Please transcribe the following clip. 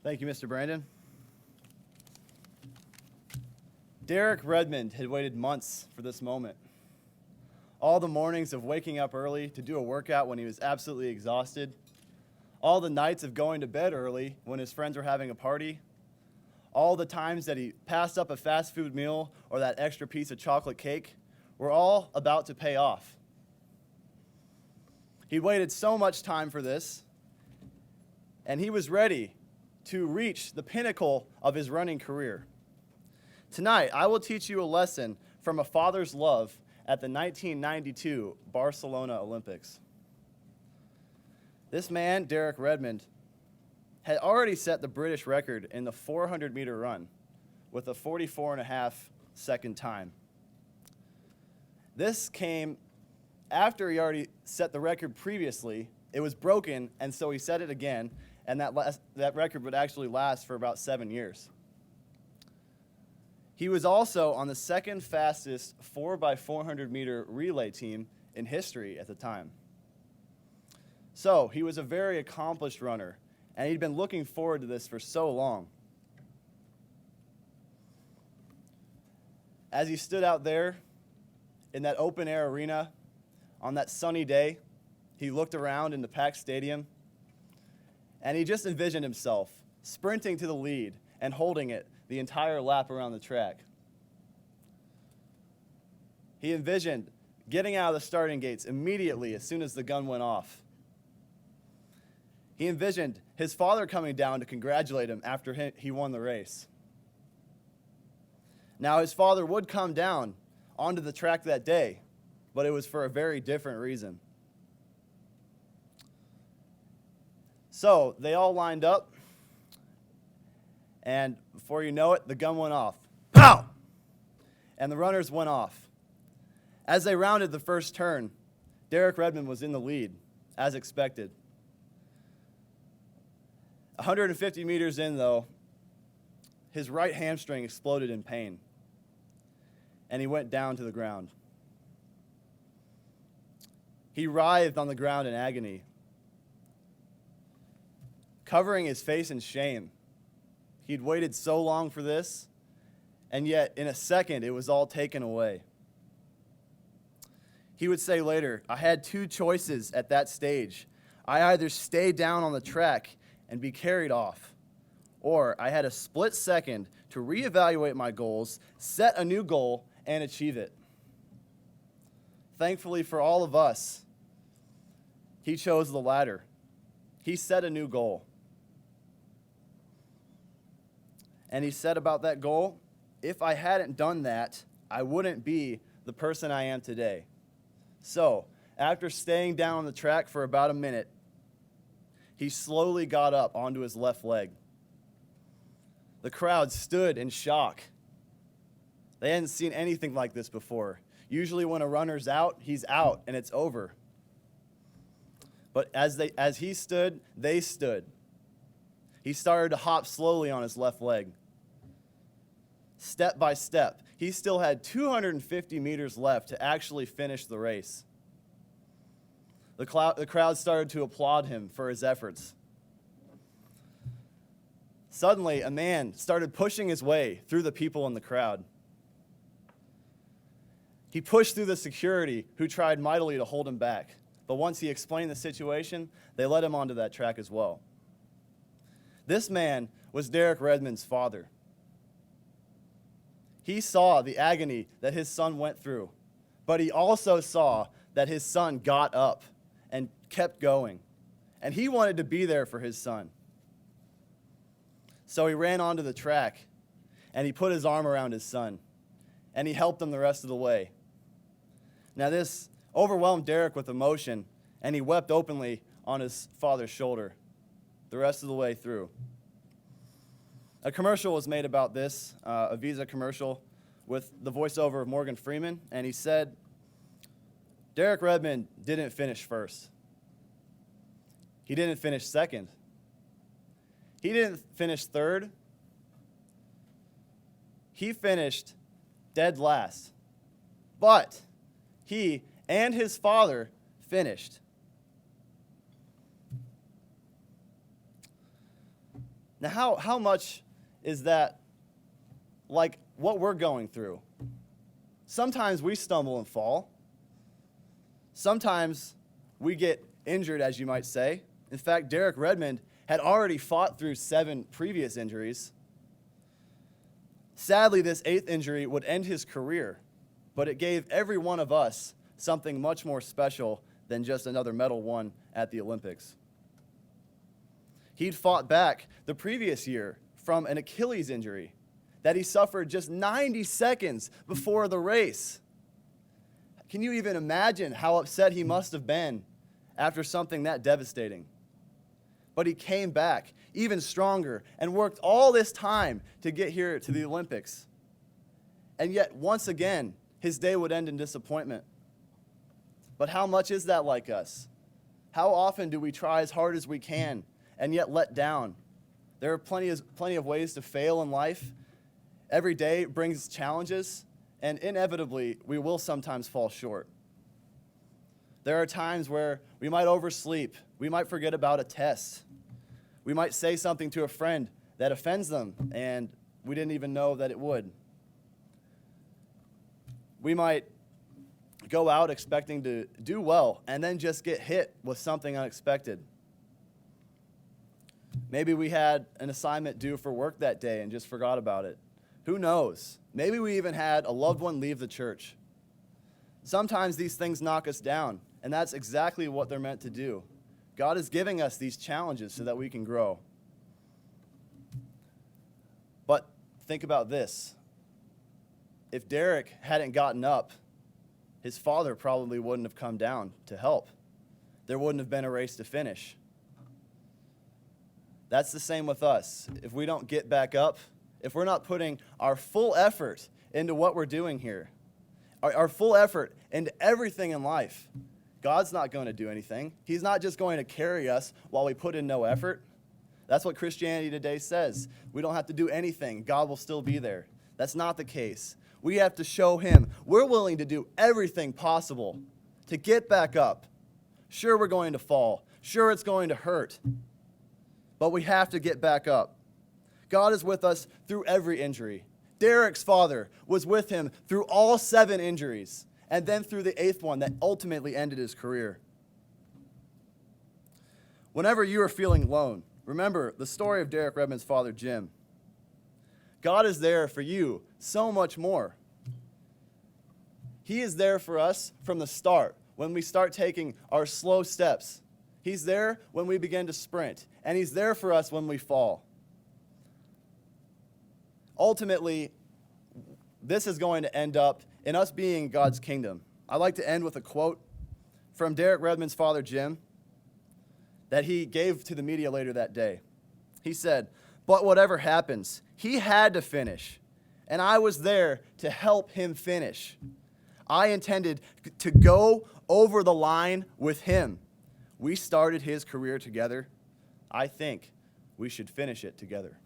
Thank you, Mr. Brandon. Derek Redmond had waited months for this moment. All the mornings of waking up early to do a workout when he was absolutely exhausted. All the nights of going to bed early when his friends were having a party. All the times that he passed up a fast food meal or that extra piece of chocolate cake were all about to pay off. He waited so much time for this, and he was ready to reach the pinnacle of his running career. Tonight, I will teach you a lesson from a father's love at the 1992 Barcelona Olympics. This man, Derek Redmond, had already set the British record in the 400-meter run with a 44.5-second time. This came after he already set the record previously. It was broken, and so he set it again, and that record would actually last for about 7 years. He was also on the second fastest 4x400-meter relay team in history at the time. So he was a very accomplished runner, and he'd been looking forward to this for so long. As he stood out there in that open-air arena on that sunny day, he looked around in the packed stadium, and he just envisioned himself sprinting to the lead and holding it the entire lap around the track. He envisioned getting out of the starting gates immediately as soon as the gun went off. He envisioned his father coming down to congratulate him after he won the race. Now, his father would come down onto the track that day, but it was for a very different reason. So they all lined up, and before you know it, the gun went off. Pow! And the runners went off. As they rounded the first turn, Derek Redmond was in the lead, as expected. 150 meters in, though, his right hamstring exploded in pain, and he went down to the ground. He writhed on the ground in agony, covering his face in shame. He'd waited so long for this, and yet in a second it was all taken away. He would say later, "I had two choices at that stage. I either stay down on the track and be carried off, or I had a split second to reevaluate my goals, set a new goal, and achieve it." Thankfully for all of us, he chose the latter. He set a new goal. And he said about that goal, "If I hadn't done that, I wouldn't be the person I am today." So, after staying down on the track for about a minute, he slowly got up onto his left leg. The crowd stood in shock. They hadn't seen anything like this before. Usually when a runner's out, he's out and it's over. But as he stood, they stood. He started to hop slowly on his left leg. Step by step, he still had 250 meters left to actually finish the race. The crowd started to applaud him for his efforts. Suddenly, a man started pushing his way through the people in the crowd. He pushed through the security, who tried mightily to hold him back. But once he explained the situation, they let him onto that track as well. This man was Derek Redmond's father. He saw the agony that his son went through, but he also saw that his son got up and kept going, and he wanted to be there for his son. So he ran onto the track, and he put his arm around his son, and he helped him the rest of the way. Now this overwhelmed Derek with emotion, and he wept openly on his father's shoulder the rest of the way through. A commercial was made about this, a Visa commercial, with the voiceover of Morgan Freeman, and he said, "Derek Redmond didn't finish first. He didn't finish second. He didn't finish third. He finished dead last. But he and his father finished." Now, how much is that like what we're going through? Sometimes we stumble and fall. Sometimes we get injured, as you might say. In fact, Derek Redmond had already fought through 7 previous injuries. Sadly, this 8th injury would end his career, but it gave every one of us something much more special than just another medal won at the Olympics. He'd fought back the previous year from an Achilles injury that he suffered just 90 seconds before the race. Can you even imagine how upset he must have been after something that devastating? But he came back even stronger and worked all this time to get here to the Olympics. And yet, once again, his day would end in disappointment. But how much is that like us? How often do we try as hard as we can and yet let down? There are plenty of ways to fail in life. Every day brings challenges, and inevitably, we will sometimes fall short. There are times where we might oversleep. We might forget about a test. We might say something to a friend that offends them, and we didn't even know that it would. We might go out expecting to do well and then just get hit with something unexpected. Maybe we had an assignment due for work that day and just forgot about it. Who knows? Maybe we even had a loved one leave the church. Sometimes these things knock us down, and that's exactly what they're meant to do. God is giving us these challenges so that we can grow. But think about this. If Derek hadn't gotten up, his father probably wouldn't have come down to help. There wouldn't have been a race to finish. That's the same with us. If we don't get back up, if we're not putting our full effort into what we're doing here, our full effort into everything in life, God's not going to do anything. He's not just going to carry us while we put in no effort. That's what Christianity today says. We don't have to do anything. God will still be there. That's not the case. We have to show him we're willing to do everything possible to get back up. Sure, we're going to fall. Sure, it's going to hurt. But we have to get back up. God is with us through every injury. Derek's father was with him through all 7 injuries, and then through the 8th one that ultimately ended his career. Whenever you are feeling alone, remember the story of Derek Redmond's father, Jim. God is there for you so much more. He is there for us from the start, when we start taking our slow steps. He's there when we begin to sprint, and he's there for us when we fall. Ultimately, this is going to end up in us being God's kingdom. I'd like to end with a quote from Derek Redmond's father, Jim, that he gave to the media later that day. He said, "But whatever happens, he had to finish, and I was there to help him finish. I intended to go over the line with him. We started his career together. I think we should finish it together."